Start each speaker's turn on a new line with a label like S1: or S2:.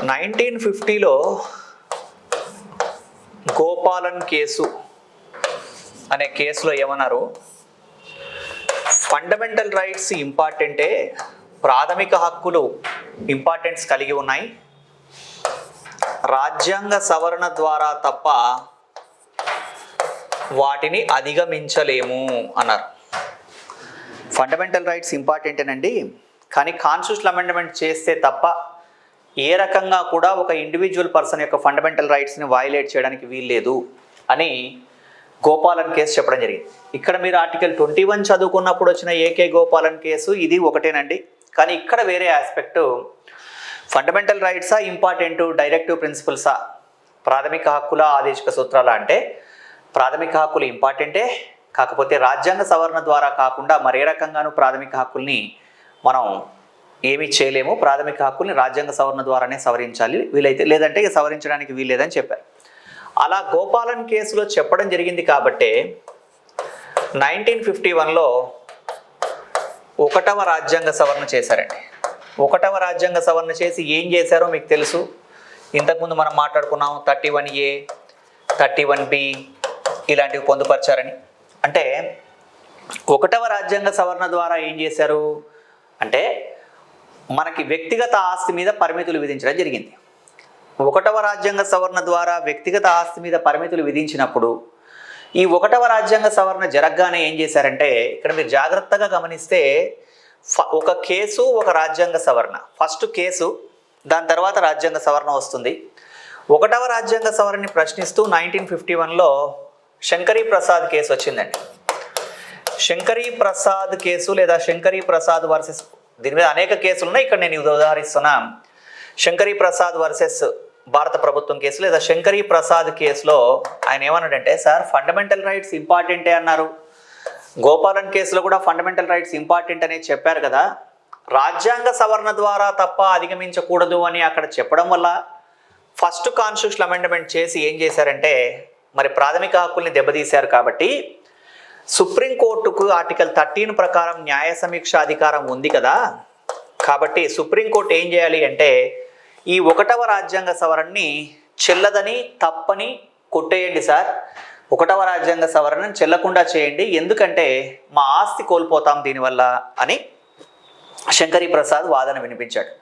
S1: 1950లో Gopalan case అనే కేసులో ఏమన్నారు, ఫండమెంటల్ రైట్స్ ఇంపార్టెంటే, ప్రాథమిక హక్కులు ఇంపార్టెన్స్ కలిగి ఉన్నాయి, రాజ్యాంగ సవరణ ద్వారా తప్ప వాటిని అధిగమించలేము అన్నారు. ఫండమెంటల్ రైట్స్ ఇంపార్టెంటేనండి, కానీ కాన్స్టిట్యూషనల్ అమెండ్మెంట్ చేస్తే తప్ప ఏ రకంగా కూడా ఒక ఇండివిజువల్ పర్సన్ యొక్క ఫండమెంటల్ రైట్స్ని వయలేట్ చేయడానికి వీల్లేదు అని గోపాలన్ కేసు చెప్పడం జరిగింది. ఇక్కడ మీరు ఆర్టికల్ 21 చదువుకున్నప్పుడు వచ్చిన ఏకే గోపాలన్ కేసు ఇది ఒకటేనండి, కానీ ఇక్కడ వేరే ఆస్పెక్టు, ఫండమెంటల్ రైట్సా ఇంపార్టెంటు, డైరెక్టివ్ ప్రిన్సిపల్సా, ప్రాథమిక హక్కుల ఆదేశిక సూత్రాల అంటే ప్రాథమిక హక్కులు ఇంపార్టెంటే, కాకపోతే రాజ్యాంగ సవరణ ద్వారా కాకుండా మరే రకంగానూ ప్రాథమిక హక్కుల్ని మనం ఏమీ చేయలేము, ప్రాథమిక హక్కుల్ని రాజ్యాంగ సవరణ ద్వారానే సవరించాలి, వీలైతే లేదంటే సవరించడానికి వీల్లేదని చెప్పారు. అలా గోపాలన్ కేసులో చెప్పడం జరిగింది కాబట్టే 1951లో 1వ రాజ్యాంగ సవరణ చేశారండి. 1వ రాజ్యాంగ సవరణ చేసి ఏం చేశారో మీకు తెలుసు, ఇంతకుముందు మనం మాట్లాడుకున్నాం. 31A 31B ఇలాంటివి పొందుపరిచారని. అంటే 1వ రాజ్యాంగ సవరణ ద్వారా ఏం చేశారు అంటే మనకి వ్యక్తిగత ఆస్తి మీద పరిమితులు విధించడం జరిగింది. 1వ రాజ్యాంగ సవరణ ద్వారా వ్యక్తిగత ఆస్తి మీద పరిమితులు విధించినప్పుడు ఈ 1వ రాజ్యాంగ సవరణ జరగగానే ఏం చేశారంటే, ఇక్కడ మీరు జాగ్రత్తగా గమనిస్తే ఒక కేసు ఒక రాజ్యాంగ సవరణ, ఫస్ట్ కేసు దాని తర్వాత రాజ్యాంగ సవరణ వస్తుంది. 1వ రాజ్యాంగ సవరణని ప్రశ్నిస్తూ 1951లో శంకరీ ప్రసాద్ కేసు వచ్చిందండి. శంకరీ ప్రసాద్ కేసు లేదా శంకరీ ప్రసాద్ వర్సెస్, దీని మీద అనేక కేసులు ఉన్నాయి, ఇక్కడ నేను ఉదాహరిస్తున్నా. శంకరీ ప్రసాద్ వర్సెస్ భారత ప్రభుత్వం కేసు లేదా శంకరీ ప్రసాద్ కేసులో ఆయన ఏమన్నాడంటే, సార్ ఫండమెంటల్ రైట్స్ ఇంపార్టెంటే అన్నారు, గోపాలన్ కేసులో కూడా ఫండమెంటల్ రైట్స్ ఇంపార్టెంట్ అనేది చెప్పారు కదా, రాజ్యాంగ సవరణ ద్వారా తప్ప అధిగమించకూడదు అని అక్కడ చెప్పడం వల్ల ఫస్ట్ కాన్స్టిట్యూషనల్ అమెండ్మెంట్ చేసి ఏం చేశారంటే మరి ప్రాథమిక హక్కుల్ని దెబ్బతీశారు. కాబట్టి సుప్రీంకోర్టుకు ఆర్టికల్ 13 ప్రకారం న్యాయ సమీక్ష అధికారం ఉంది కదా, కాబట్టి సుప్రీంకోర్టు ఏం చేయాలి అంటే ఈ 1వ రాజ్యాంగ సవరణని చెల్లదని తప్పని కొట్టేయండి సార్, 1వ రాజ్యాంగ సవరణను చెల్లకుండా చేయండి, ఎందుకంటే మా ఆస్తి కోల్పోతాం దీనివల్ల అని శంకరీ ప్రసాద్ వాదన వినిపించాడు.